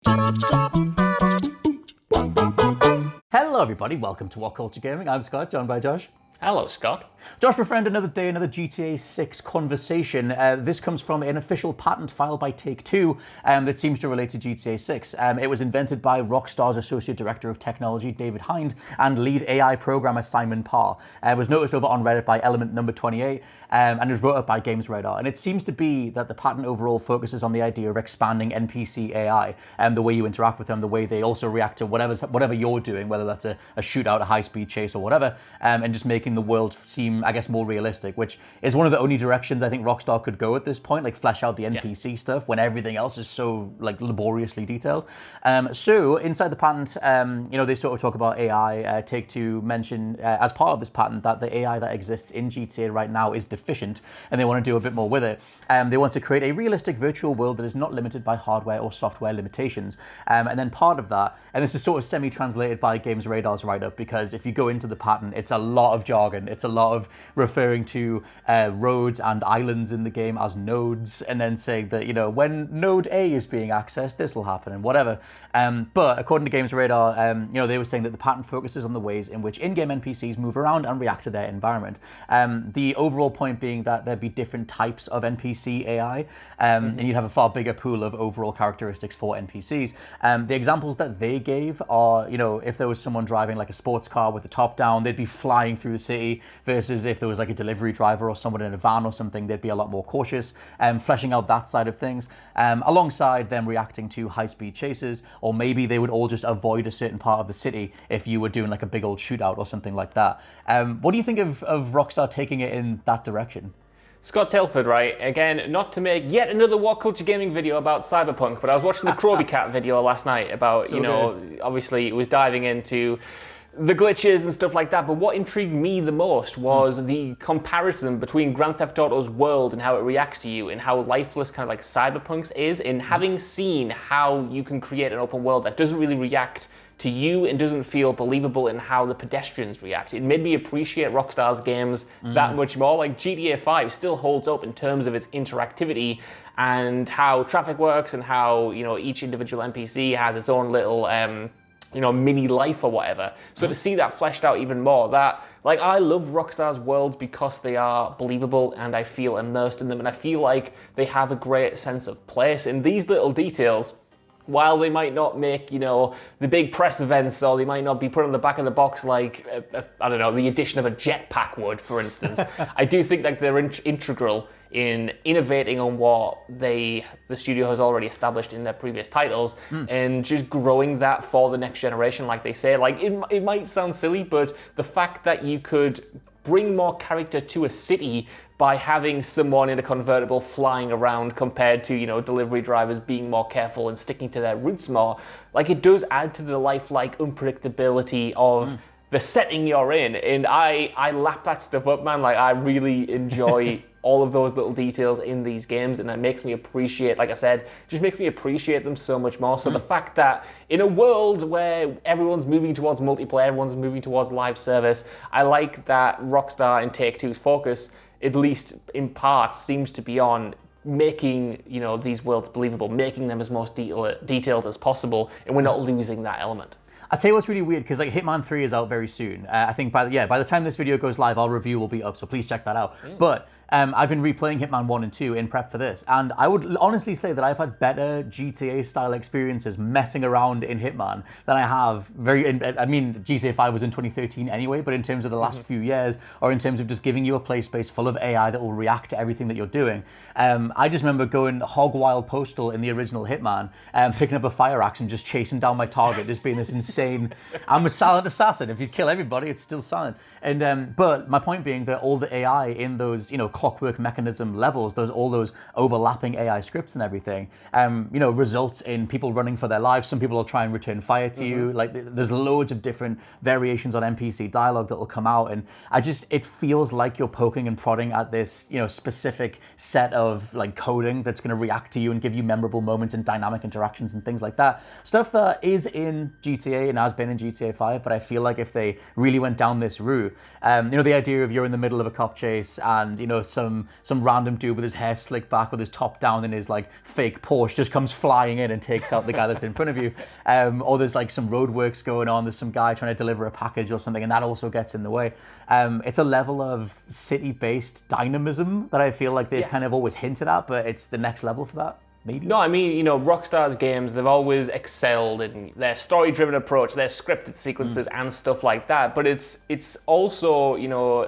Hello everybody, welcome to WhatCulture Gaming. I'm Scott, joined by Josh. Hello, Scott. Josh, my friend, another day, another GTA 6 conversation. This comes from an official patent filed by Take-Two that seems to relate to GTA 6. It was invented by Rockstar's Associate Director of Technology, David Hind, and lead AI programmer Simon Parr. It was noticed over on Reddit by Element Number 28, and it was wrote up by Games Radar. And it seems to be that the patent overall focuses on the idea of expanding NPC AI, and the way you interact with them, the way they also react to whatever you're doing, whether that's a shootout, a high-speed chase, or whatever, and just making the world seem, I guess, more realistic, which is one of the only directions I think Rockstar could go at this point, like flesh out the NPC stuff when everything else is so like laboriously detailed. So inside the patent, they sort of talk about AI. Take-Two mention as part of this patent that the AI that exists in GTA right now is deficient, and they want to do a bit more with it. They want to create a realistic virtual world that is not limited by hardware or software limitations. And then part of that, and this is sort of semi-translated by Games Radar's write-up, because if you go into the patent, it's a lot of jargon. It's a lot of referring to roads and islands in the game as nodes, and then saying that, when node A is being accessed, this will happen and whatever. But according to Games Radar, they were saying that the patent focuses on the ways in which in-game NPCs move around and react to their environment. The overall point being that there'd be different types of NPC AI, and you'd have a far bigger pool of overall characteristics for NPCs. The examples that they gave are, if there was someone driving like a sports car with the top down, they'd be flying through the city, versus if there was like a delivery driver or someone in a van or something, they'd be a lot more cautious, fleshing out that side of things, alongside them reacting to high-speed chases, or maybe they would all just avoid a certain part of the city if you were doing like a big old shootout or something like that. What do you think of Rockstar taking it in that direction? Scott Telford, right? Again, not to make yet another WhatCulture Gaming video about Cyberpunk, but I was watching the Krobby Cat video last night about, obviously it was diving into the glitches and stuff like that, but what intrigued me the most was the comparison between Grand Theft Auto's world and how it reacts to you, and how lifeless kind of like Cyberpunk's is, and having seen how you can create an open world that doesn't really react to you and doesn't feel believable in how the pedestrians react. It made me appreciate Rockstar's games that much more. Like GTA 5 still holds up in terms of its interactivity and how traffic works, and how, each individual NPC has its own little mini life or whatever. So to see that fleshed out even more, I love Rockstar's worlds because they are believable and I feel immersed in them, and I feel like they have a great sense of place. And these little details, while they might not make, the big press events, or they might not be put on the back of the box like, the addition of a jetpack would, for instance, I do think that they're integral in innovating on what the studio has already established in their previous titles, and just growing that for the next generation, like they say. Like, it might sound silly, but the fact that you could bring more character to a city by having someone in a convertible flying around, compared to, delivery drivers being more careful and sticking to their roots more, like, it does add to the lifelike unpredictability of the setting you're in. And I lap that stuff up, man. Like, I really enjoy all of those little details in these games, and it makes me appreciate, like I said, just makes me appreciate them so much more. So the fact that in a world where everyone's moving towards multiplayer, everyone's moving towards live service, I like that Rockstar and Take-Two's focus, at least in part, seems to be on making, these worlds believable, making them as most detailed as possible, and we're not losing that element. I'll tell you what's really weird, because like Hitman 3 is out very soon. I think by the time this video goes live, our review will be up, so please check that out. But I've been replaying Hitman 1 and 2 in prep for this, and I would honestly say that I've had better GTA-style experiences messing around in Hitman than I have GTA 5 was in 2013 anyway, but in terms of the last few years, or in terms of just giving you a play space full of AI that will react to everything that you're doing. I just remember going hog wild postal in the original Hitman, picking up a fire axe and just chasing down my target, just being this insane, I'm a silent assassin. If you kill everybody, it's still silent. And but my point being that all the AI in those, clockwork mechanism levels, all those overlapping AI scripts and everything, results in people running for their lives. Some people will try and return fire to you. Like, there's loads of different variations on NPC dialogue that will come out, and it feels like you're poking and prodding at this, specific set of like coding that's going to react to you and give you memorable moments and dynamic interactions and things like that. Stuff that is in GTA and has been in GTA 5, but I feel like if they really went down this route, the idea of you're in the middle of a cop chase and, some random dude with his hair slicked back, with his top down in his like fake Porsche, just comes flying in and takes out the guy that's in front of you. Or there's like some roadworks going on. There's some guy trying to deliver a package or something, and that also gets in the way. It's a level of city-based dynamism that I feel like they've kind of always hinted at, but it's the next level for that. Maybe. No, I mean, Rockstar's games, they've always excelled in their story-driven approach, their scripted sequences and stuff like that. But it's also,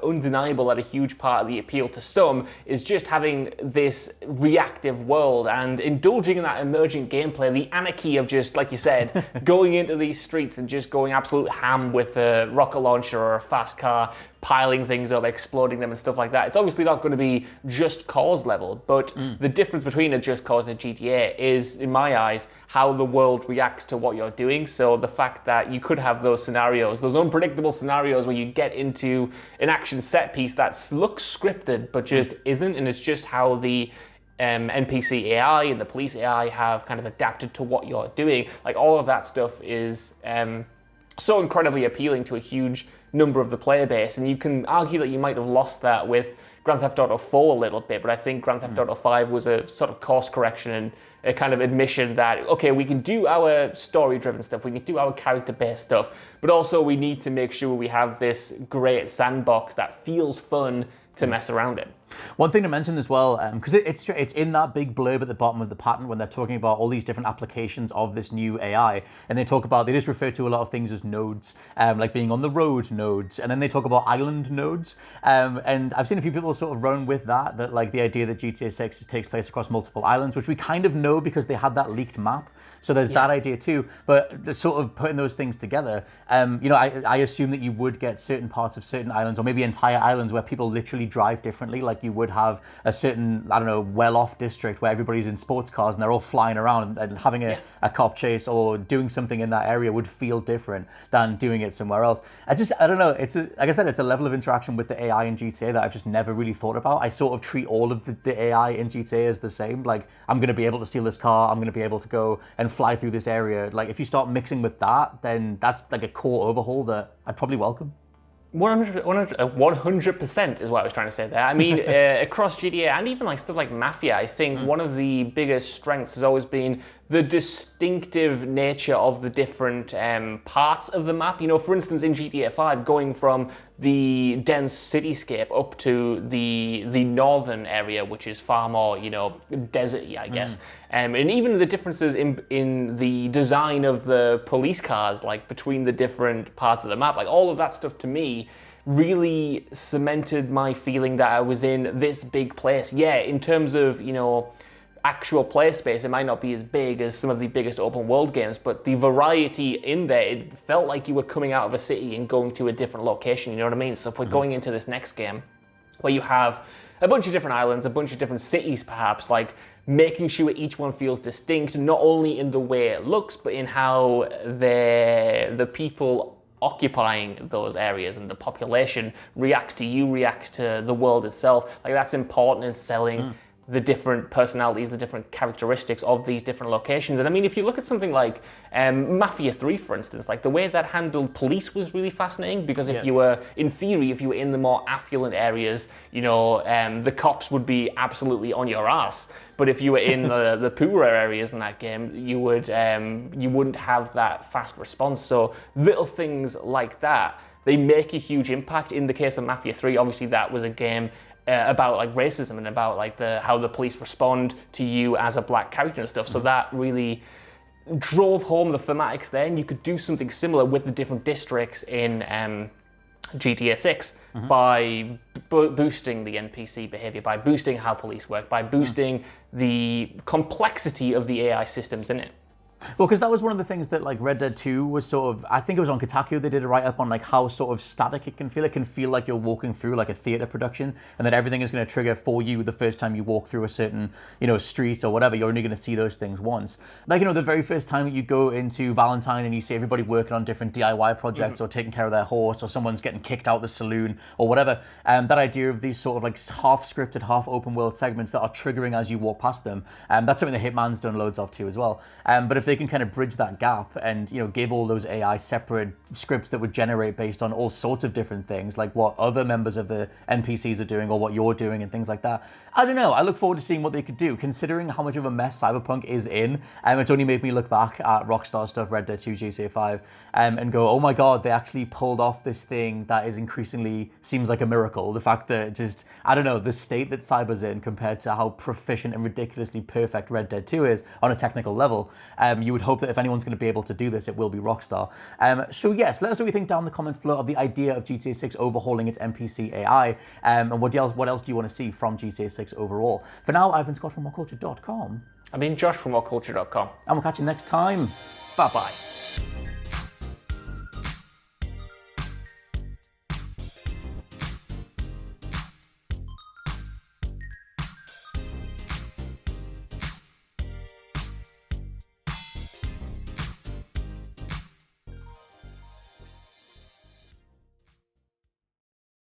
undeniable that a huge part of the appeal to some is just having this reactive world and indulging in that emergent gameplay, the anarchy of just, like you said, going into these streets and just going absolute ham with a rocket launcher or a fast car, piling things up, exploding them and stuff like that. It's obviously not going to be Just Cause level, but the difference between a Just Cause and a GTA is, in my eyes, how the world reacts to what you're doing. So the fact that you could have those scenarios, those unpredictable scenarios where you get into an action set piece that looks scripted but just isn't, and it's just how the NPC AI and the police AI have kind of adapted to what you're doing. Like, all of that stuff is so incredibly appealing to a huge number of the player base, and you can argue that you might have lost that with Grand Theft Auto 4 a little bit, but I think Grand Theft Auto 5 was a sort of course correction and a kind of admission that, okay, we can do our story-driven stuff, we can do our character-based stuff, but also we need to make sure we have this great sandbox that feels fun to mess around in. One thing to mention as well, because it's in that big blurb at the bottom of the patent when they're talking about all these different applications of this new AI, and they just refer to a lot of things as nodes, like being on the road nodes, and then they talk about island nodes, and I've seen a few people sort of run with that like the idea that GTA 6 takes place across multiple islands, which we kind of know because they had that leaked map, so there's that idea too, but sort of putting those things together, I assume that you would get certain parts of certain islands, or maybe entire islands where people literally drive differently, like you would have a certain, well-off district where everybody's in sports cars and they're all flying around, and having a cop chase or doing something in that area would feel different than doing it somewhere else. I don't know. Like I said, it's a level of interaction with the AI in GTA that I've just never really thought about. I sort of treat all of the AI in GTA as the same. Like, I'm going to be able to steal this car. I'm going to be able to go and fly through this area. Like, if you start mixing with that, then that's like a core overhaul that I'd probably welcome. 100% is what I was trying to say there. I mean, across GTA and even like stuff like Mafia, I think one of the biggest strengths has always been the distinctive nature of the different parts of the map. For instance, in GTA 5, going from the dense cityscape up to the northern area, which is far more, deserty, I guess. And even the differences in the design of the police cars, like between the different parts of the map, like all of that stuff to me really cemented my feeling that I was in this big place. Yeah, in terms of, actual play space, it might not be as big as some of the biggest open world games, but the variety in there, it felt like you were coming out of a city and going to a different location, you know what I mean? So if we're going into this next game, where you have a bunch of different islands, a bunch of different cities perhaps, like making sure each one feels distinct, not only in the way it looks, but in how the people occupying those areas and the population reacts to you, reacts to the world itself. Like, that's important in selling the different personalities, the different characteristics of these different locations. And I mean, if you look at something like Mafia 3, for instance, like the way that handled police was really fascinating, because if you were, in theory, if you were in the more affluent areas, the cops would be absolutely on your ass. But if you were in the poorer areas in that game, you wouldn't have that fast response. So little things like that, they make a huge impact. In the case of Mafia 3, obviously that was a game about like racism and about like how the police respond to you as a black character and stuff. So that really drove home the thematics there, and you could do something similar with the different districts in GTA 6 by boosting the NPC behavior, by boosting how police work, by boosting the complexity of the AI systems in it. Well, because that was one of the things that like Red Dead 2 was sort of, I think it was on Kotaku, they did a write-up on like how sort of static it can feel. It can feel like you're walking through like a theater production, and that everything is going to trigger for you the first time you walk through a certain, street or whatever. You're only going to see those things once. Like, the very first time that you go into Valentine and you see everybody working on different DIY projects or taking care of their horse, or someone's getting kicked out the saloon or whatever. That idea of these sort of like half-scripted, half-open world segments that are triggering as you walk past them. That's something that Hitman's done loads of too as well. But if they can kind of bridge that gap and, give all those AI separate scripts that would generate based on all sorts of different things, like what other members of the NPCs are doing or what you're doing and things like that. I don't know. I look forward to seeing what they could do, considering how much of a mess Cyberpunk is in. It's only made me look back at Rockstar stuff, Red Dead 2, GTA 5, and go, oh my God, they actually pulled off this thing that is increasingly seems like a miracle. The fact that I don't know, the state that Cyber's in compared to how proficient and ridiculously perfect Red Dead 2 is on a technical level, you would hope that if anyone's going to be able to do this, it will be Rockstar. So yes, let us know what you think down in the comments below of the idea of GTA 6 overhauling its NPC AI, and what else do you want to see from GTA 6 overall. For now, I've been Scott from WhatCulture.com. I've been Josh from WhatCulture.com. And we'll catch you next time. Bye-bye.